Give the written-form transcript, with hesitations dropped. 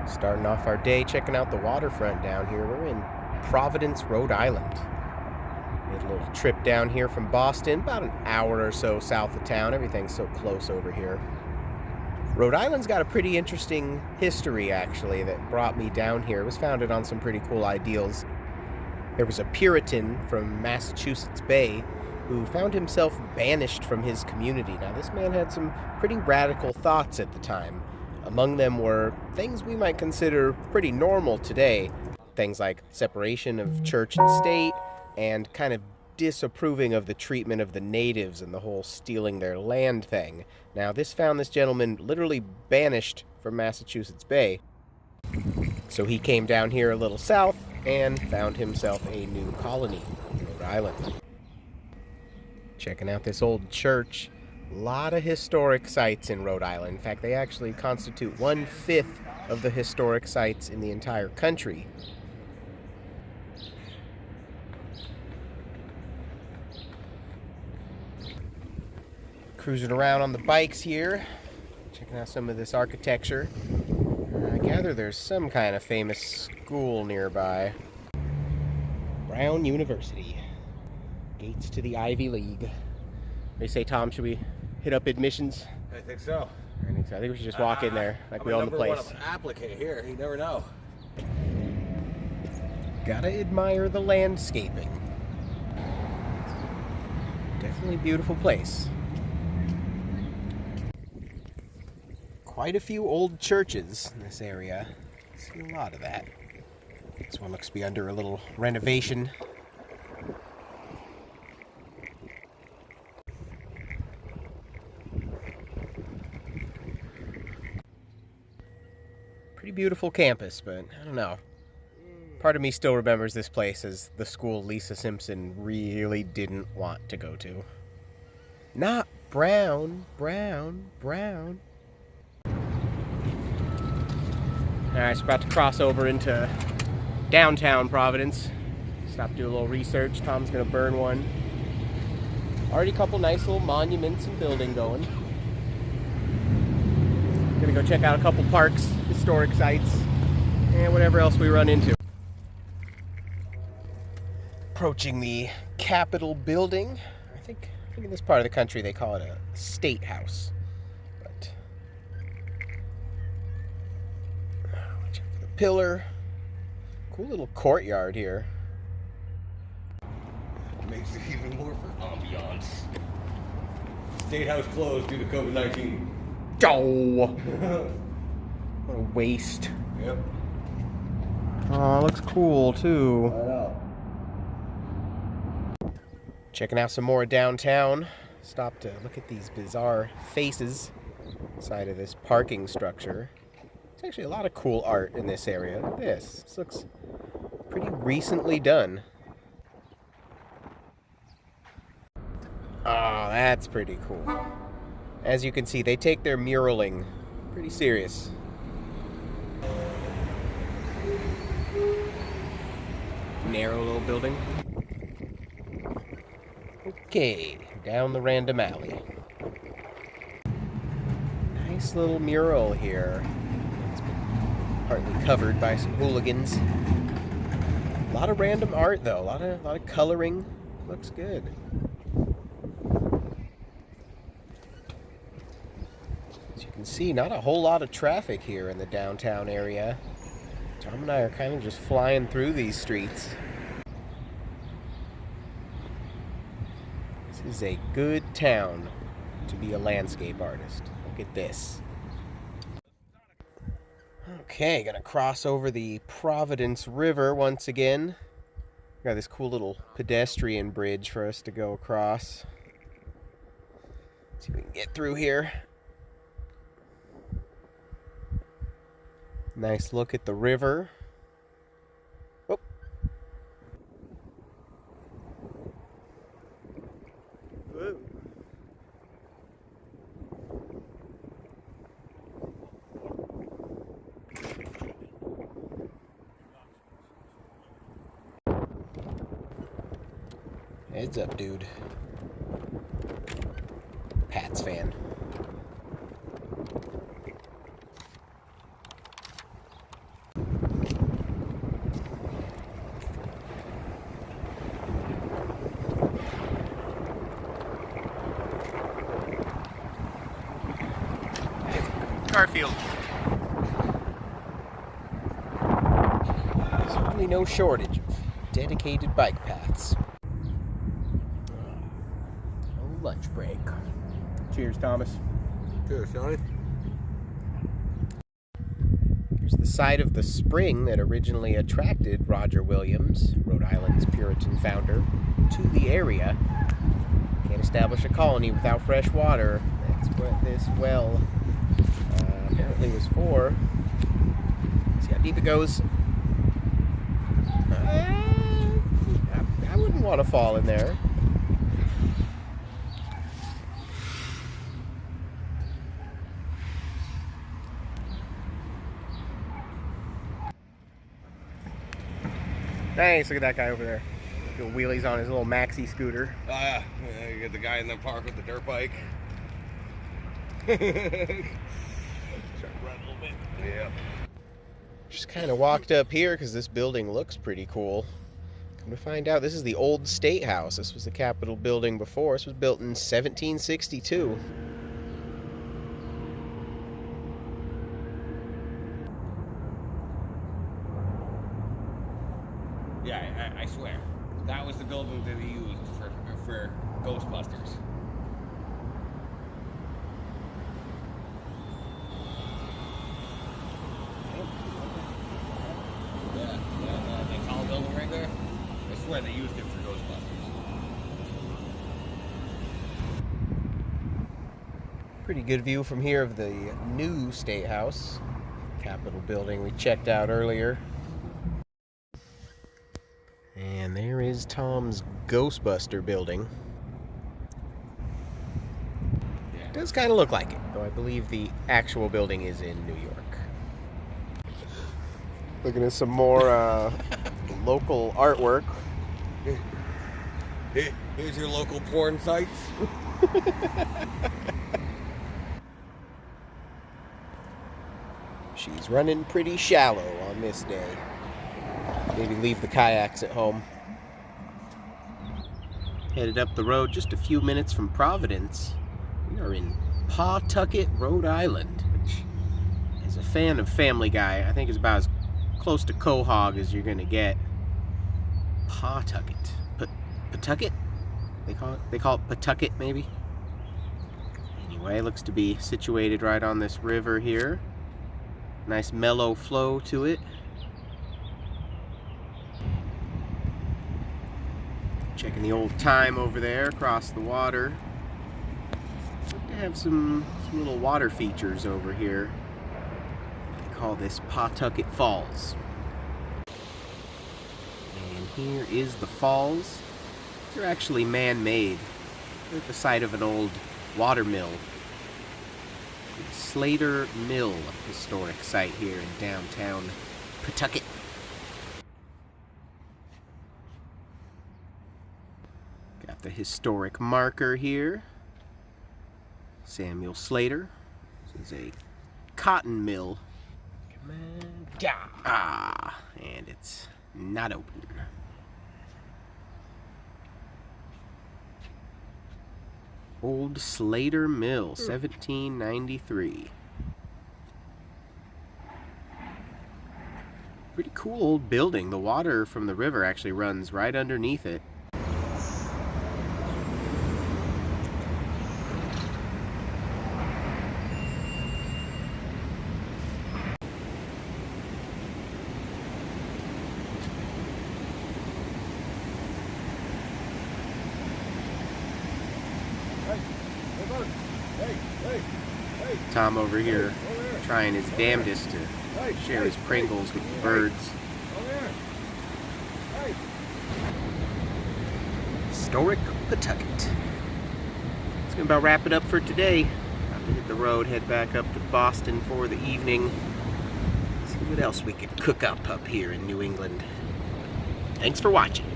Starting off our day checking out the waterfront down here. We're in Providence, Rhode Island. Made a little trip down here from Boston, about an hour or so south of town. Everything's so close over here. Rhode Island's got a pretty interesting history, actually, that brought me down here. It was founded on some pretty cool ideals. There was a Puritan from Massachusetts Bay who found himself banished from his community. Now, this man had some pretty radical thoughts at the time. Among them were things we might consider pretty normal today. Things like separation of church and state, and kind of disapproving of the treatment of the natives and the whole stealing their land thing. Now, this found this gentleman literally banished from Massachusetts Bay. So he came down here a little south and found himself a new colony in Rhode Island. Checking out this old church. A lot of historic sites in Rhode Island. In fact, they actually constitute 1/5 of the historic sites in the entire country. Cruising around on the bikes here, checking out some of this architecture. I gather there's some kind of famous school nearby. Brown University. Gates to the Ivy League. They say, Tom, should we hit up admissions? I think so. I think we should just walk in there like we own the place. I'm number one applicant here. You never know. Gotta admire the landscaping. Definitely a beautiful place. Quite a few old churches in this area. See a lot of that. This one looks to be under a little renovation. Pretty beautiful campus, but I don't know. Part of me still remembers this place as the school Lisa Simpson really didn't want to go to. Not Brown. Alright, so about to cross over into Downtown Providence. Stop, do a little research. Tom's gonna burn one. Already a couple nice little monuments and building going. Gonna go check out a couple parks, historic sites, and whatever else we run into. Approaching the Capitol building. I think in this part of the country they call it a state house. But watch out for the pillar. Cool little courtyard here. Makes it even more for ambiance. State house closed due to COVID-19. Oh! What a waste. Yep. Oh, it looks cool too. I know. Checking out some more downtown. Stopped to look at these bizarre faces inside of this parking structure. There's actually a lot of cool art in this area. Look at this. This looks pretty recently done. Oh, that's pretty cool. As you can see, they take their muraling pretty serious. Narrow little building. Okay, down the random alley. Nice little mural here. It's been partly covered by some hooligans. A lot of random art though, a lot of coloring. Looks good. As you can see, not a whole lot of traffic here in the downtown area. Tom and I are kind of just flying through these streets. This is a good town to be a landscape artist. Look at this. Okay, gonna cross over the Providence River once again. Got this cool little pedestrian bridge for us to go across. See if we can get through here. Nice look at the river. Oh. Whoa. Heads up, dude. Pats fan. Garfield. Certainly no shortage of dedicated bike paths. Oh, lunch break. Cheers, Thomas. Cheers, Johnny. Here's the site of the spring that originally attracted Roger Williams, Rhode Island's Puritan founder, to the area. Can't establish a colony without fresh water. That's what this well apparently was for. See how deep it goes? I wouldn't want to fall in there. Thanks, look at that guy over there. Doing wheelies on his little maxi scooter. Oh, yeah. You got the guy in the park with the dirt bike. Trying to run a little bit. Yeah. Just kind of walked up here because this building looks pretty cool. Come to find out, this is the old State House. This was the Capitol building before. This was built in 1762. Yeah, I swear. That was the building that he used for Ghostbusters. Yeah, that tall building right there. I swear they used it for Ghostbusters. Pretty good view from here of the new State House, Capitol building we checked out earlier. And there is Tom's Ghostbuster building. Yeah. It does kind of look like it, though I believe the actual building is in New York. Looking at some more local artwork. Here's your local porn sites. She's running pretty shallow on this day. Maybe leave the kayaks at home. Headed up the road just a few minutes from Providence. We are in Pawtucket, Rhode Island, which, as a fan of Family Guy, I think is about as close to Quahog as you're gonna get. Pawtucket. Pawtucket? They call it Pawtucket, maybe? Anyway, looks to be situated right on this river here. Nice mellow flow to it. Checking the old time over there across the water. Look to have some little water features over here. They call this Pawtucket Falls. And here is the falls. They're actually man-made. They're at the site of an old water mill. The Slater Mill historic site here in downtown Pawtucket. Got the historic marker here. Samuel Slater. This is a cotton mill. Come on. And it's not open. Old Slater Mill, 1793. Pretty cool old building. The water from the river actually runs right underneath it. Tom over here trying his damnedest to share his Pringles with the birds. Historic Pawtucket. It's gonna about wrap it up for today. About to hit the road, head back up to Boston for the evening. See what else we can cook up here in New England. Thanks for watching.